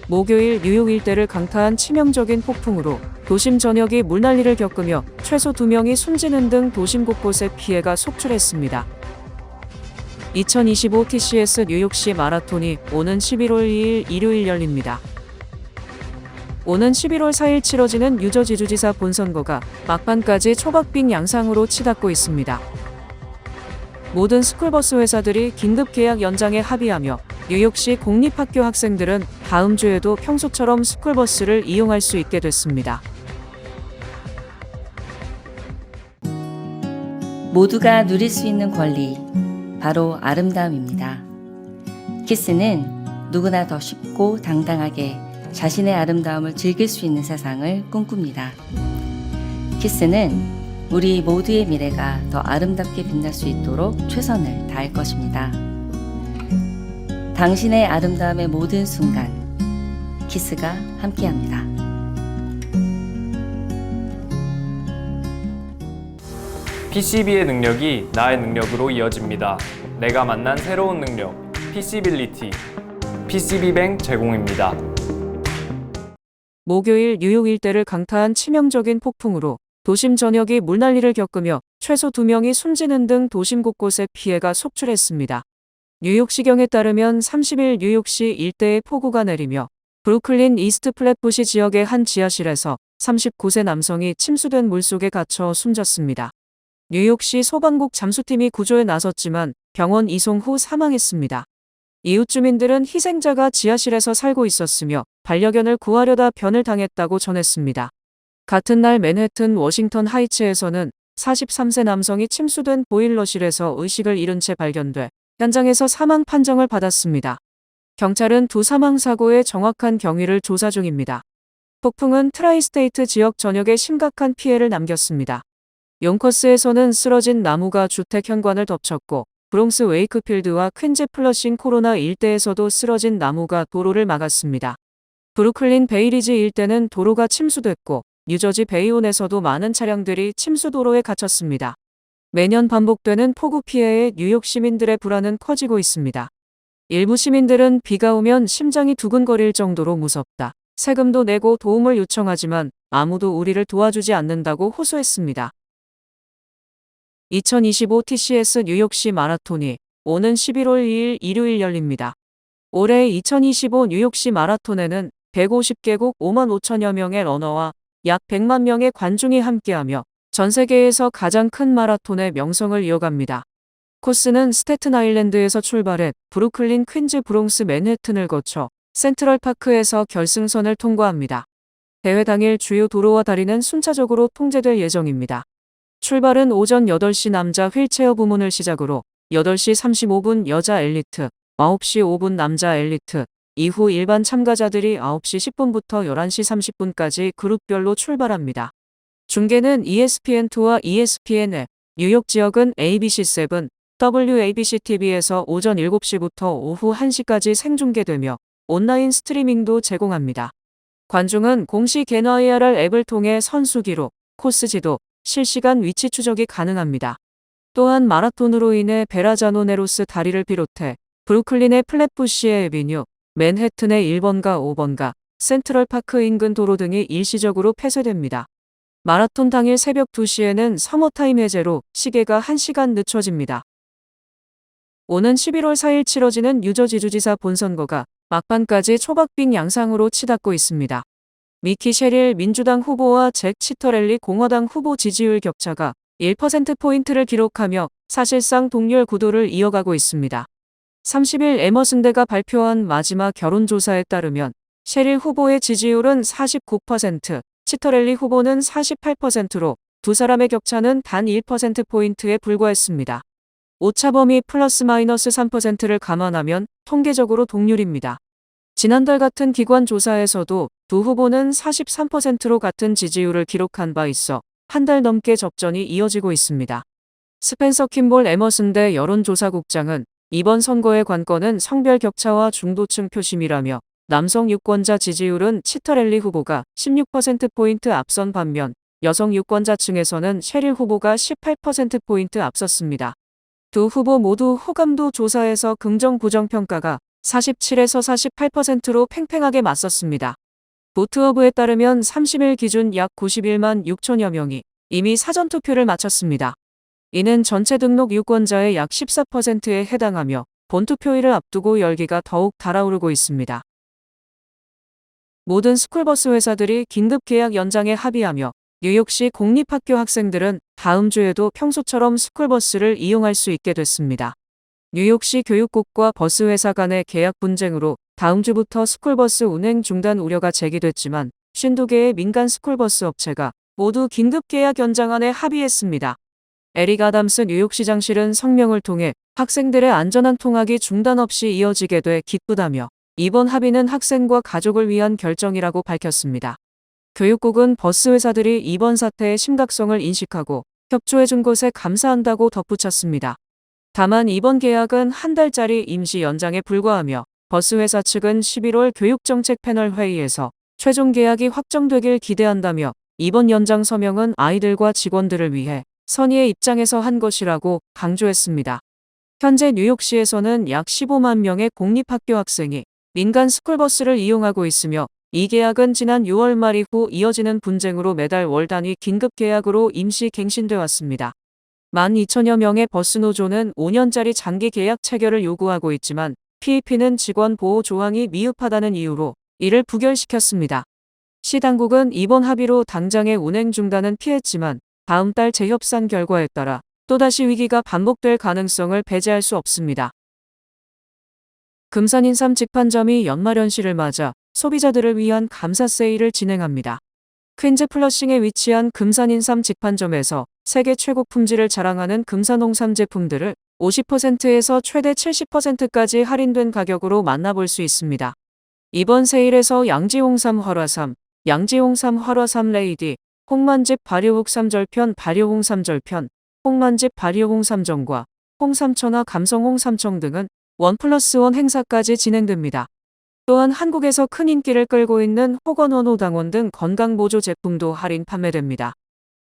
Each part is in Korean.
목요일 뉴욕 일대를 강타한 치명적인 폭풍으로 도심 전역이 물난리를 겪으며 최소 2명이 숨지는 등 도심 곳곳에 피해가 속출했습니다. 2025 TCS 뉴욕시 마라톤이 오는 11월 2일 일요일 열립니다. 오는 11월 4일 치러지는 뉴저지주지사 본선거가 막판까지 초박빙 양상으로 치닫고 있습니다. 모든 스쿨버스 회사들이 긴급 계약 연장에 합의하며 뉴욕시 공립학교 학생들은 다음 주에도 평소처럼 스쿨버스를 이용할 수 있게 됐습니다. 모두가 누릴 수 있는 권리, 바로 아름다움입니다. 키스는 누구나 더 쉽고 당당하게 자신의 아름다움을 즐길 수 있는 세상을 꿈꿉니다. 키스는 우리 모두의 미래가 더 아름답게 빛날 수 있도록 최선을 다할 것입니다. 당신의 아름다움의 모든 순간, 키스가 함께합니다. PCB의 능력이 나의 능력으로 이어집니다. 내가 만난 새로운 능력, PC빌리티. PCB뱅 제공입니다. 목요일 뉴욕 일대를 강타한 치명적인 폭풍으로 도심 전역이 물난리를 겪으며 최소 2명이 숨지는 등 도심 곳곳에 피해가 속출했습니다. 뉴욕시경에 따르면 30일 뉴욕시 일대에 폭우가 내리며 브루클린 이스트 플랫부시 지역의 한 지하실에서 39세 남성이 침수된 물속에 갇혀 숨졌습니다. 뉴욕시 소방국 잠수팀이 구조에 나섰지만 병원 이송 후 사망했습니다. 이웃 주민들은 희생자가 지하실에서 살고 있었으며 반려견을 구하려다 변을 당했다고 전했습니다. 같은 날 맨해튼 워싱턴 하이츠에서는 43세 남성이 침수된 보일러실에서 의식을 잃은 채 발견돼 현장에서 사망 판정을 받았습니다. 경찰은 두 사망 사고의 정확한 경위를 조사 중입니다. 폭풍은 트라이스테이트 지역 전역에 심각한 피해를 남겼습니다. 용커스에서는 쓰러진 나무가 주택 현관을 덮쳤고 브롱스 웨이크필드와 퀸즈 플러싱 코로나 일대에서도 쓰러진 나무가 도로를 막았습니다. 브루클린 베이리지 일대는 도로가 침수됐고 뉴저지 베이온에서도 많은 차량들이 침수도로에 갇혔습니다. 매년 반복되는 폭우 피해에 뉴욕 시민들의 불안은 커지고 있습니다. 일부 시민들은 비가 오면 심장이 두근거릴 정도로 무섭다. 세금도 내고 도움을 요청하지만 아무도 우리를 도와주지 않는다고 호소했습니다. 2025 TCS 뉴욕시 마라톤이 오는 11월 2일 일요일 열립니다. 올해 2025 뉴욕시 마라톤에는 150개국 5만 5천여 명의 러너와 약 100만 명의 관중이 함께하며 전 세계에서 가장 큰 마라톤의 명성을 이어갑니다. 코스는 스태튼 아일랜드에서 출발해 브루클린 퀸즈 브롱스 맨해튼을 거쳐 센트럴파크에서 결승선을 통과합니다. 대회 당일 주요 도로와 다리는 순차적으로 통제될 예정입니다. 출발은 오전 8시 남자 휠체어 부문을 시작으로 8시 35분 여자 엘리트, 9시 5분 남자 엘리트, 이후 일반 참가자들이 9시 10분부터 11시 30분까지 그룹별로 출발합니다. 중계는 ESPN2와 ESPN 앱, 뉴욕 지역은 ABC7, WABC-TV에서 오전 7시부터 오후 1시까지 생중계되며 온라인 스트리밍도 제공합니다. 관중은 공식 NYRR 앱을 통해 선수 기록, 코스 지도, 실시간 위치 추적이 가능합니다. 또한 마라톤으로 인해 베라자노 네로스 다리를 비롯해 브루클린의 플랫부시의 에비뉴, 맨해튼의 1번가 5번가, 센트럴파크 인근 도로 등이 일시적으로 폐쇄됩니다. 마라톤 당일 새벽 2시에는 서머타임 해제로 시계가 1시간 늦춰집니다. 오는 11월 4일 치러지는 뉴저지주지사 본선거가 막판까지 초박빙 양상으로 치닫고 있습니다. 미키 셰릴 민주당 후보와 잭 치터렐리 공화당 후보 지지율 격차가 1%포인트를 기록하며 사실상 동률 구도를 이어가고 있습니다. 30일 에머슨대가 발표한 마지막 결혼조사에 따르면 셰릴 후보의 지지율은 49%, 치터렐리 후보는 48%로 두 사람의 격차는 단 1%포인트에 불과했습니다. 오차 범위 플러스 마이너스 3%를 감안하면 통계적으로 동률입니다. 지난달 같은 기관 조사에서도 두 후보는 43%로 같은 지지율을 기록한 바 있어 한 달 넘게 접전이 이어지고 있습니다. 스펜서 킴볼 에머슨대 여론조사국장은 이번 선거의 관건은 성별 격차와 중도층 표심이라며 남성 유권자 지지율은 치터렐리 후보가 16%포인트 앞선 반면 여성 유권자층에서는 셰릴 후보가 18%포인트 앞섰습니다. 두 후보 모두 호감도 조사에서 긍정 부정 평가가 47에서 48%로 팽팽하게 맞섰습니다. 보트허브에 따르면 30일 기준 약 91만 6천여 명이 이미 사전투표를 마쳤습니다. 이는 전체 등록 유권자의 약 14%에 해당하며 본투표일을 앞두고 열기가 더욱 달아오르고 있습니다. 모든 스쿨버스 회사들이 긴급 계약 연장에 합의하며 뉴욕시 공립학교 학생들은 다음 주에도 평소처럼 스쿨버스를 이용할 수 있게 됐습니다. 뉴욕시 교육국과 버스 회사 간의 계약 분쟁으로 다음 주부터 스쿨버스 운행 중단 우려가 제기됐지만 52개의 민간 스쿨버스 업체가 모두 긴급 계약 연장안에 합의했습니다. 에릭 아담스 뉴욕시장실은 성명을 통해 학생들의 안전한 통학이 중단 없이 이어지게 돼 기쁘다며 이번 합의는 학생과 가족을 위한 결정이라고 밝혔습니다. 교육국은 버스 회사들이 이번 사태의 심각성을 인식하고 협조해준 것에 감사한다고 덧붙였습니다. 다만 이번 계약은 한 달짜리 임시 연장에 불과하며 버스 회사 측은 11월 교육정책 패널 회의에서 최종 계약이 확정되길 기대한다며 이번 연장 서명은 아이들과 직원들을 위해 선의의 입장에서 한 것이라고 강조했습니다. 현재 뉴욕시에서는 약 15만 명의 공립학교 학생이 민간 스쿨버스를 이용하고 있으며 이 계약은 지난 6월 말 이후 이어지는 분쟁으로 매달 월 단위 긴급 계약으로 임시 갱신돼 왔습니다. 12,000여 명의 버스 노조는 5년짜리 장기 계약 체결을 요구하고 있지만 PEP는 직원 보호 조항이 미흡하다는 이유로 이를 부결시켰습니다. 시 당국은 이번 합의로 당장의 운행 중단은 피했지만 다음 달 재협상 결과에 따라 또다시 위기가 반복될 가능성을 배제할 수 없습니다. 금산인삼 직판점이 연말연시를 맞아 소비자들을 위한 감사 세일을 진행합니다. 퀸즈 플러싱에 위치한 금산인삼 직판점에서 세계 최고 품질을 자랑하는 금산홍삼 제품들을 50%에서 최대 70%까지 할인된 가격으로 만나볼 수 있습니다. 이번 세일에서 양지홍삼 활화삼, 양지홍삼 활화삼 레이디, 홍만집 발효홍삼 절편 발효홍삼 절편, 홍만집 발효홍삼 정과 홍삼천화 감성 홍삼청 등은 1+1 행사까지 진행됩니다. 또한 한국에서 큰 인기를 끌고 있는 호건원호당원 등 건강보조 제품도 할인 판매됩니다.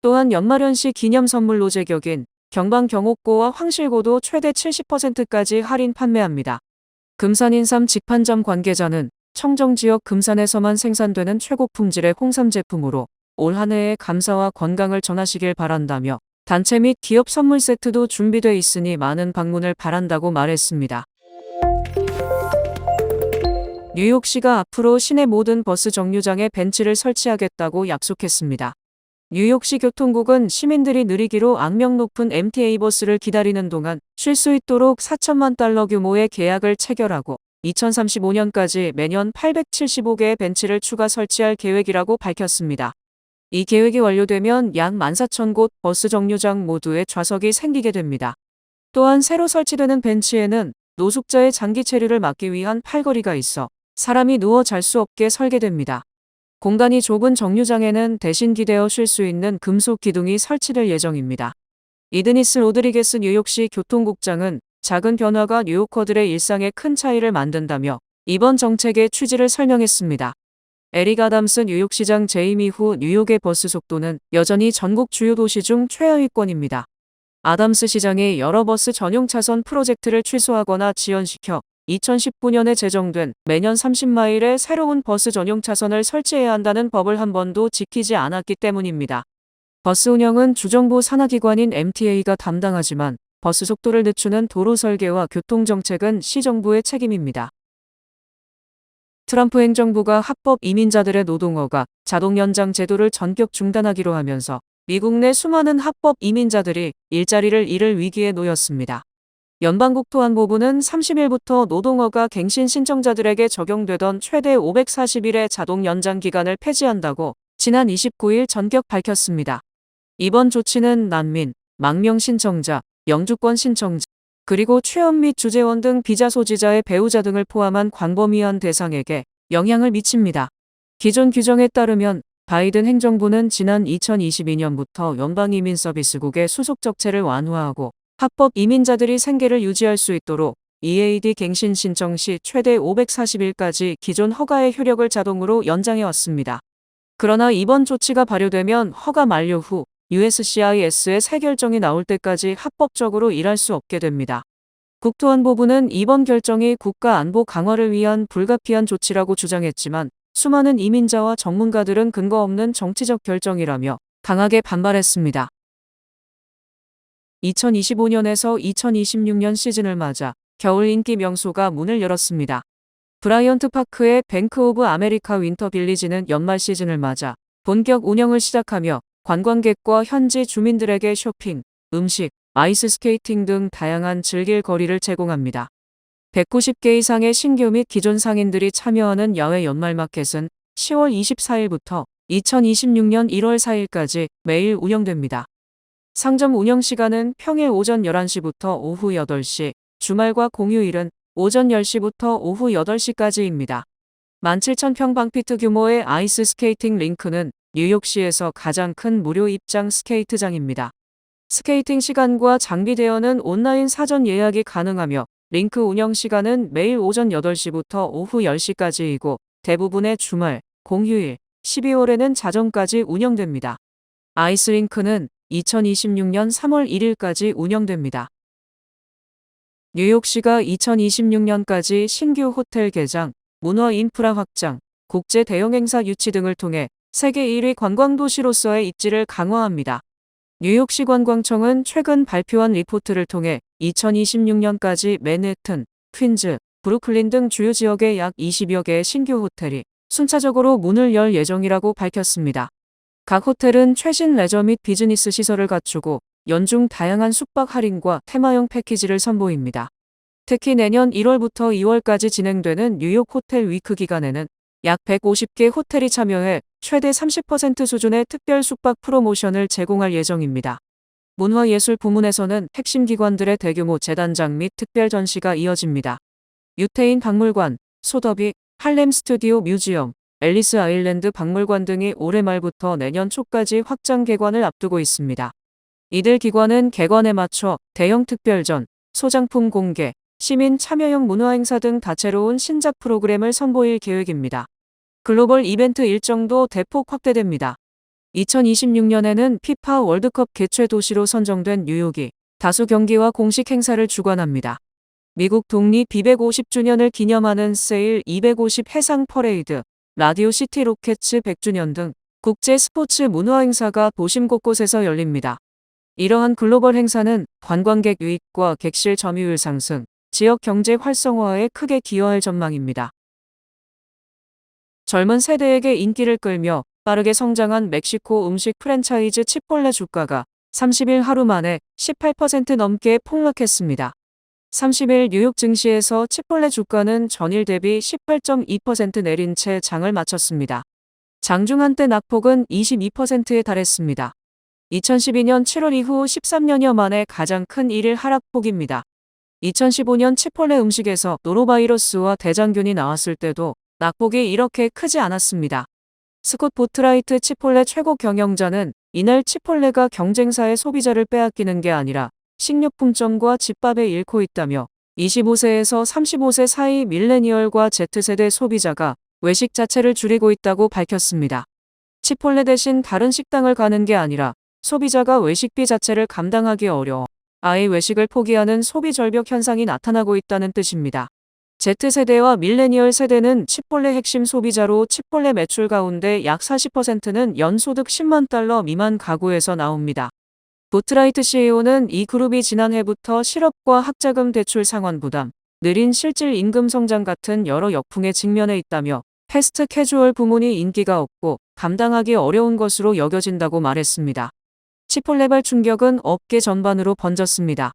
또한 연말연시 기념 선물 노제격인 경방경옥고와 황실고도 최대 70%까지 할인 판매합니다. 금산인삼 직판점 관계자는 청정지역 금산에서만 생산되는 최고 품질의 홍삼 제품으로 올 한 해의 감사와 건강을 전하시길 바란다며 단체 및 기업 선물 세트도 준비돼 있으니 많은 방문을 바란다고 말했습니다. 뉴욕시가 앞으로 시내 모든 버스 정류장에 벤치를 설치하겠다고 약속했습니다. 뉴욕시 교통국은 시민들이 느리기로 악명 높은 MTA 버스를 기다리는 동안 쉴 수 있도록 4천만 달러 규모의 계약을 체결하고 2035년까지 매년 875개의 벤치를 추가 설치할 계획이라고 밝혔습니다. 이 계획이 완료되면 약 14,000곳 버스 정류장 모두에 좌석이 생기게 됩니다. 또한 새로 설치되는 벤치에는 노숙자의 장기 체류를 막기 위한 팔걸이가 있어 사람이 누워 잘 수 없게 설계됩니다. 공간이 좁은 정류장에는 대신 기대어 쉴 수 있는 금속 기둥이 설치될 예정입니다. 이드니스 로드리게스 뉴욕시 교통국장은 작은 변화가 뉴요커들의 일상에 큰 차이를 만든다며 이번 정책의 취지를 설명했습니다. 에릭 아담스 뉴욕시장 재임 이후 뉴욕의 버스 속도는 여전히 전국 주요 도시 중 최하위권입니다. 아담스 시장이 여러 버스 전용 차선 프로젝트를 취소하거나 지연시켜 2019년에 제정된 매년 30마일의 새로운 버스 전용 차선을 설치해야 한다는 법을 한 번도 지키지 않았기 때문입니다. 버스 운영은 주정부 산하기관인 MTA가 담당하지만 버스 속도를 늦추는 도로 설계와 교통정책은 시정부의 책임입니다. 트럼프 행정부가 합법 이민자들의 노동허가 자동 연장 제도를 전격 중단하기로 하면서 미국 내 수많은 합법 이민자들이 일자리를 잃을 위기에 놓였습니다. 연방국토안보부는 30일부터 노동허가 갱신 신청자들에게 적용되던 최대 540일의 자동 연장 기간을 폐지한다고 지난 29일 전격 밝혔습니다. 이번 조치는 난민, 망명 신청자, 영주권 신청자, 그리고 취업 및 주재원 등 비자 소지자의 배우자 등을 포함한 광범위한 대상에게 영향을 미칩니다. 기존 규정에 따르면 바이든 행정부는 지난 2022년부터 연방이민서비스국의 수속 적체를 완화하고 합법 이민자들이 생계를 유지할 수 있도록 EAD 갱신 신청 시 최대 540일까지 기존 허가의 효력을 자동으로 연장해 왔습니다. 그러나 이번 조치가 발효되면 허가 만료 후 USCIS의 새 결정이 나올 때까지 합법적으로 일할 수 없게 됩니다. 국토안보부는 이번 결정이 국가 안보 강화를 위한 불가피한 조치라고 주장했지만 수많은 이민자와 전문가들은 근거 없는 정치적 결정이라며 강하게 반발했습니다. 2025년에서 2026년 시즌을 맞아 겨울 인기 명소가 문을 열었습니다. 브라이언트 파크의 뱅크 오브 아메리카 윈터 빌리지는 연말 시즌을 맞아 본격 운영을 시작하며 관광객과 현지 주민들에게 쇼핑, 음식, 아이스 스케이팅 등 다양한 즐길 거리를 제공합니다. 190개 이상의 신규 및 기존 상인들이 참여하는 야외 연말 마켓은 10월 24일부터 2026년 1월 4일까지 매일 운영됩니다. 상점 운영 시간은 평일 오전 11시부터 오후 8시, 주말과 공휴일은 오전 10시부터 오후 8시까지입니다. 17,000평방피트 규모의 아이스 스케이팅 링크는 뉴욕시에서 가장 큰 무료 입장 스케이트장입니다. 스케이팅 시간과 장비 대여는 온라인 사전 예약이 가능하며 링크 운영 시간은 매일 오전 8시부터 오후 10시까지이고 대부분의 주말, 공휴일, 12월에는 자정까지 운영됩니다. 아이스링크는 2026년 3월 1일까지 운영됩니다. 뉴욕시가 2026년까지 신규 호텔 개장, 문화 인프라 확장, 국제 대형 행사 유치 등을 통해 세계 1위 관광도시로서의 입지를 강화합니다. 뉴욕시 관광청은 최근 발표한 리포트를 통해 2026년까지 맨해튼, 퀸즈, 브루클린 등 주요 지역에 약 20여 개의 신규 호텔이 순차적으로 문을 열 예정이라고 밝혔습니다. 각 호텔은 최신 레저 및 비즈니스 시설을 갖추고 연중 다양한 숙박 할인과 테마형 패키지를 선보입니다. 특히 내년 1월부터 2월까지 진행되는 뉴욕 호텔 위크 기간에는 약 150개 호텔이 참여해 최대 30% 수준의 특별 숙박 프로모션을 제공할 예정입니다. 문화예술 부문에서는 핵심 기관들의 대규모 재단장 및 특별 전시가 이어집니다. 유태인 박물관, 소더비, 할렘 스튜디오 뮤지엄, 앨리스 아일랜드 박물관 등이 올해 말부터 내년 초까지 확장 개관을 앞두고 있습니다. 이들 기관은 개관에 맞춰 대형 특별전, 소장품 공개, 시민 참여형 문화행사 등 다채로운 신작 프로그램을 선보일 계획입니다. 글로벌 이벤트 일정도 대폭 확대됩니다. 2026년에는 피파 월드컵 개최 도시로 선정된 뉴욕이 다수 경기와 공식 행사를 주관합니다. 미국 독립 250주년을 기념하는 세일 250 해상 퍼레이드, 라디오 시티 로켓츠 100주년 등 국제 스포츠 문화 행사가 도심 곳곳에서 열립니다. 이러한 글로벌 행사는 관광객 유입과 객실 점유율 상승, 지역 경제 활성화에 크게 기여할 전망입니다. 젊은 세대에게 인기를 끌며 빠르게 성장한 멕시코 음식 프랜차이즈 치폴레 주가가 30일 하루 만에 18% 넘게 폭락했습니다. 30일 뉴욕 증시에서 치폴레 주가는 전일 대비 18.2% 내린 채 장을 마쳤습니다. 장중 한때 낙폭은 22%에 달했습니다. 2012년 7월 이후 13년여 만에 가장 큰 일일 하락폭입니다. 2015년 치폴레 음식에서 노로바이러스와 대장균이 나왔을 때도 낙폭이 이렇게 크지 않았습니다. 스콧 보트라이트 치폴레 최고 경영자는 이날 치폴레가 경쟁사의 소비자를 빼앗기는 게 아니라 식료품점과 집밥에 잃고 있다며 25세에서 35세 사이 밀레니얼과 Z세대 소비자가 외식 자체를 줄이고 있다고 밝혔습니다. 치폴레 대신 다른 식당을 가는 게 아니라 소비자가 외식비 자체를 감당하기 어려워 아예 외식을 포기하는 소비 절벽 현상이 나타나고 있다는 뜻입니다. Z세대와 밀레니얼 세대는 치폴레 핵심 소비자로 치폴레 매출 가운데 약 40%는 연소득 10만 달러 미만 가구에서 나옵니다. 보트라이트 CEO는 이 그룹이 지난해부터 실업과 학자금 대출 상환 부담, 느린 실질 임금 성장 같은 여러 역풍에 직면해 있다며 패스트 캐주얼 부문이 인기가 없고 감당하기 어려운 것으로 여겨진다고 말했습니다. 치폴레발 충격은 업계 전반으로 번졌습니다.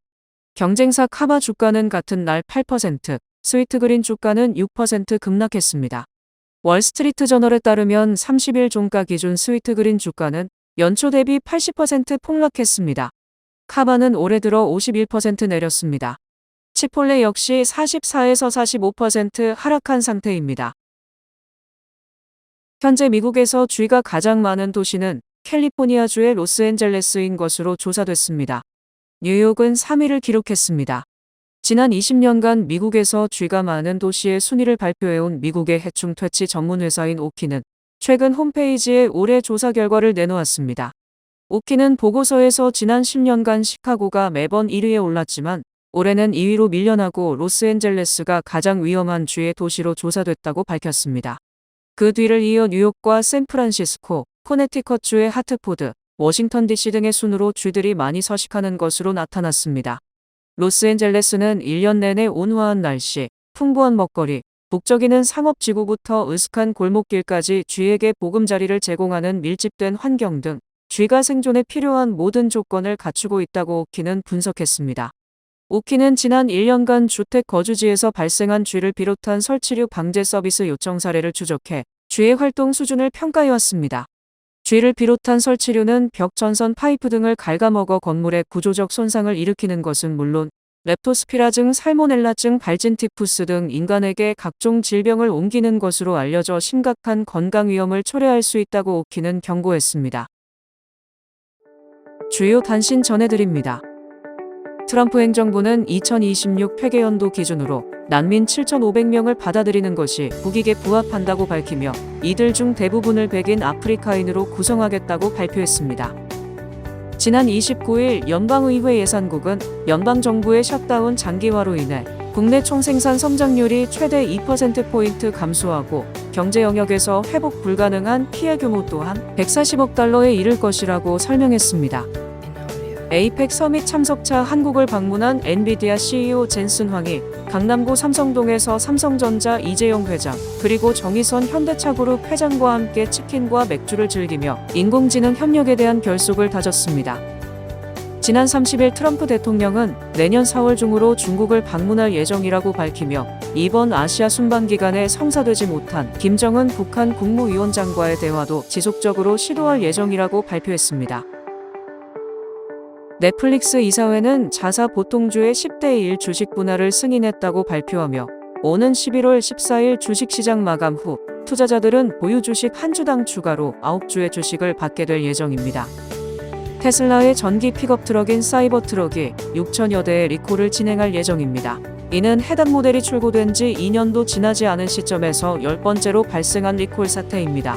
경쟁사 카바 주가는 같은 날 8%, 스위트그린 주가는 6% 급락했습니다. 월스트리트 저널에 따르면 30일 종가 기준 스위트그린 주가는 연초 대비 80% 폭락했습니다. 카바는 올해 들어 51% 내렸습니다. 치폴레 역시 44에서 45% 하락한 상태입니다. 현재 미국에서 쥐가 가장 많은 도시는 캘리포니아주의 로스앤젤레스인 것으로 조사됐습니다. 뉴욕은 3위를 기록했습니다. 지난 20년간 미국에서 쥐가 많은 도시의 순위를 발표해온 미국의 해충 퇴치 전문 회사인 오키는 최근 홈페이지에 올해 조사 결과를 내놓았습니다. 오키는 보고서에서 지난 10년간 시카고가 매번 1위에 올랐지만 올해는 2위로 밀려나고 로스앤젤레스가 가장 위험한 주의 도시로 조사됐다고 밝혔습니다. 그 뒤를 이어 뉴욕과 샌프란시스코, 코네티컷주의 하트포드, 워싱턴 DC 등의 순으로 쥐들이 많이 서식하는 것으로 나타났습니다. 로스앤젤레스는 1년 내내 온화한 날씨, 풍부한 먹거리, 북적이는 상업지구부터 으슥한 골목길까지 쥐에게 보금자리를 제공하는 밀집된 환경 등 쥐가 생존에 필요한 모든 조건을 갖추고 있다고 오키는 분석했습니다. 오키는 지난 1년간 주택 거주지에서 발생한 쥐를 비롯한 설치류 방제 서비스 요청 사례를 추적해 쥐의 활동 수준을 평가해왔습니다. 쥐를 비롯한 설치류는 벽 전선 파이프 등을 갉아먹어 건물의 구조적 손상을 일으키는 것은 물론 렙토스피라증, 살모넬라증, 발진티푸스 등 인간에게 각종 질병을 옮기는 것으로 알려져 심각한 건강 위험을 초래할 수 있다고 오키는 경고했습니다. 주요 단신 전해드립니다. 트럼프 행정부는 2026 회계연도 기준으로 난민 7,500명을 받아들이는 것이 국익에 부합한다고 밝히며 이들 중 대부분을 백인 아프리카인으로 구성하겠다고 발표했습니다. 지난 29일 연방의회 예산국은 연방정부의 샷다운 장기화로 인해 국내 총생산 성장률이 최대 2%포인트 감소하고 경제 영역에서 회복 불가능한 피해 규모 또한 140억 달러에 이를 것이라고 설명했습니다. 에이펙 서밋 참석차 한국을 방문한 엔비디아 CEO 젠슨 황이 강남구 삼성동에서 삼성전자 이재용 회장 그리고 정의선 현대차그룹 회장과 함께 치킨과 맥주를 즐기며 인공지능 협력에 대한 결속을 다졌습니다. 지난 30일 트럼프 대통령은 내년 4월 중으로 중국을 방문할 예정이라고 밝히며 이번 아시아 순방 기간에 성사되지 못한 김정은 북한 국무위원장과의 대화도 지속적으로 시도할 예정이라고 발표했습니다. 넷플릭스 이사회는 자사 보통주의 10대 1 주식 분할을 승인했다고 발표하며 오는 11월 14일 주식시장 마감 후 투자자들은 보유 주식 한 주당 추가로 9주의 주식을 받게 될 예정입니다. 테슬라의 전기 픽업 트럭인 사이버 트럭이 6천여 대의 리콜을 진행할 예정입니다. 이는 해당 모델이 출고된 지 2년도 지나지 않은 시점에서 10번째로 발생한 리콜 사태입니다.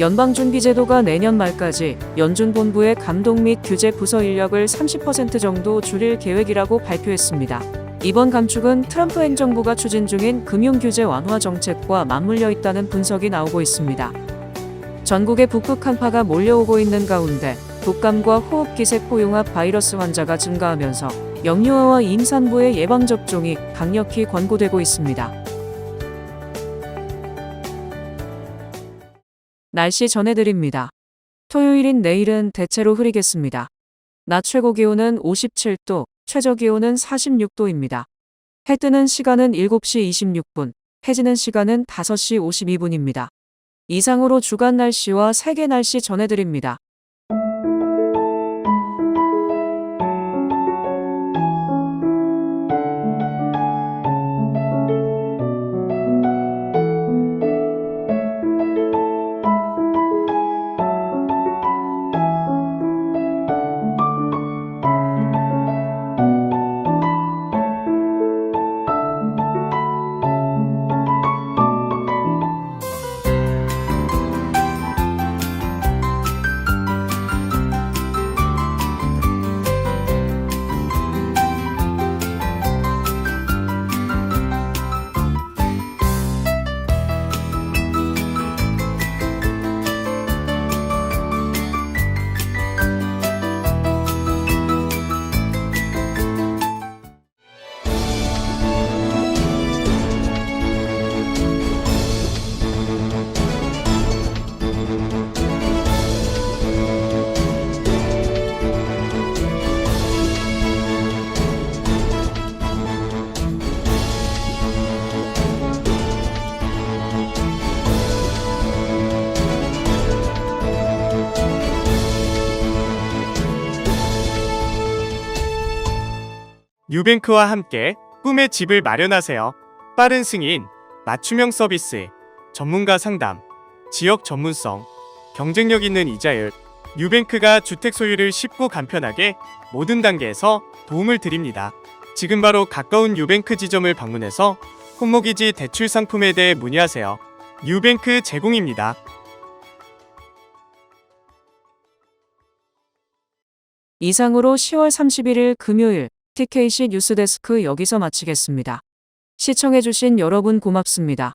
연방준비제도가 내년 말까지 연준본부의 감독 및 규제 부서 인력을 30% 정도 줄일 계획이라고 발표했습니다. 이번 감축은 트럼프 행정부가 추진 중인 금융규제 완화 정책과 맞물려 있다는 분석이 나오고 있습니다. 전국에 북극 한파가 몰려오고 있는 가운데 독감과 호흡기세포 융합 바이러스 환자가 증가하면서 영유아와 임산부의 예방접종이 강력히 권고되고 있습니다. 날씨 전해드립니다. 토요일인 내일은 대체로 흐리겠습니다. 낮 최고 기온은 57도, 최저 기온은 46도입니다. 해 뜨는 시간은 7시 26분, 해 지는 시간은 5시 52분입니다. 이상으로 주간 날씨와 세계 날씨 전해드립니다. 뉴뱅크와 함께 꿈의 집을 마련하세요. 빠른 승인, 맞춤형 서비스, 전문가 상담, 지역 전문성, 경쟁력 있는 이자율. 뉴뱅크가 주택 소유를 쉽고 간편하게 모든 단계에서 도움을 드립니다. 지금 바로 가까운 뉴뱅크 지점을 방문해서 홈모기지 대출 상품에 대해 문의하세요. 뉴뱅크 제공입니다. 이상으로 10월 31일 금요일 TKC 뉴스데스크 여기서 마치겠습니다. 시청해주신 여러분 고맙습니다.